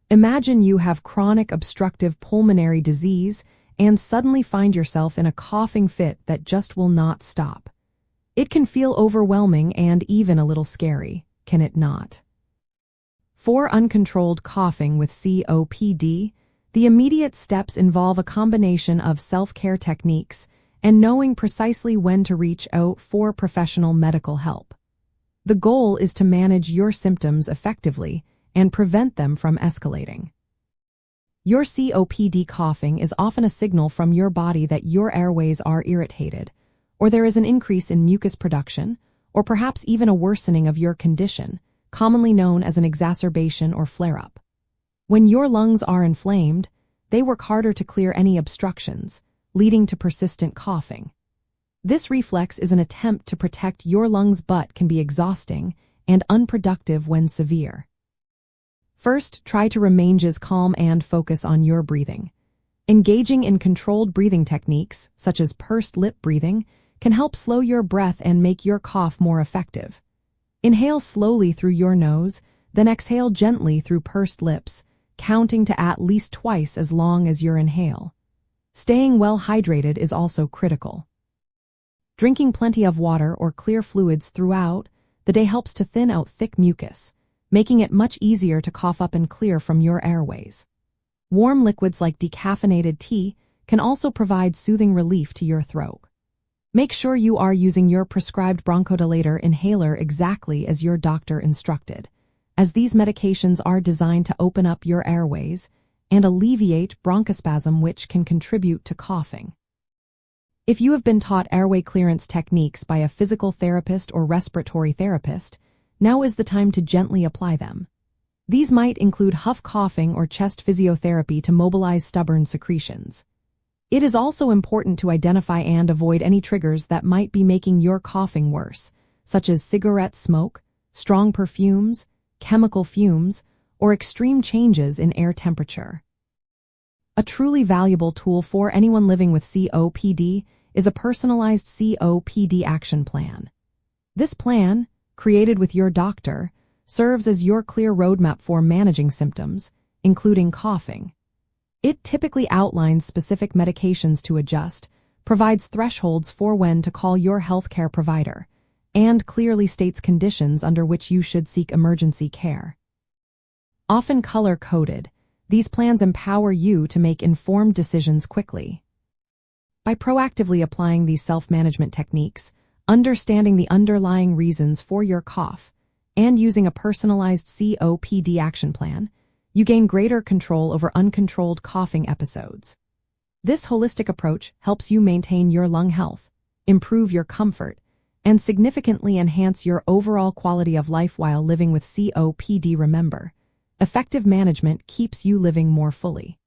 Imagine you have chronic obstructive pulmonary disease and suddenly find yourself in a coughing fit that just will not stop. It can feel overwhelming and even a little scary, can it not? For uncontrolled coughing with COPD, the immediate steps involve a combination of self-care techniques and knowing precisely when to reach out for professional medical help. The goal is to manage your symptoms effectively and prevent them from escalating. Your COPD coughing is often a signal from your body that your airways are irritated, or there is an increase in mucus production, or perhaps even a worsening of your condition, commonly known as an exacerbation or flare-up. When your lungs are inflamed, they work harder to clear any obstructions, leading to persistent coughing. This reflex is an attempt to protect your lungs but can be exhausting and unproductive when severe. First, try to remain calm and focus on your breathing. Engaging in controlled breathing techniques, such as pursed lip breathing, can help slow your breath and make your cough more effective. Inhale slowly through your nose, then exhale gently through pursed lips, counting to at least twice as long as your inhale. Staying well hydrated is also critical. Drinking plenty of water or clear fluids throughout the day helps to thin out thick mucus, making it much easier to cough up and clear from your airways. Warm liquids like decaffeinated tea can also provide soothing relief to your throat. Make sure you are using your prescribed bronchodilator inhaler exactly as your doctor instructed, as these medications are designed to open up your airways and alleviate bronchospasm, which can contribute to coughing. If you have been taught airway clearance techniques by a physical therapist or respiratory therapist, now is the time to gently apply them. These might include huff coughing or chest physiotherapy to mobilize stubborn secretions. It is also important to identify and avoid any triggers that might be making your coughing worse, such as cigarette smoke, strong perfumes, chemical fumes, or extreme changes in air temperature. A truly valuable tool for anyone living with COPD is a personalized COPD action plan. This plan, created with your doctor, serves as your clear roadmap for managing symptoms, including coughing. It typically outlines specific medications to adjust, provides thresholds for when to call your healthcare provider, and clearly states conditions under which you should seek emergency care. Often color-coded, these plans empower you to make informed decisions quickly. By proactively applying these self-management techniques, understanding the underlying reasons for your cough, and using a personalized COPD action plan, you gain greater control over uncontrolled coughing episodes. This holistic approach helps you maintain your lung health, improve your comfort, and significantly enhance your overall quality of life while living with COPD. Remember, effective management keeps you living more fully.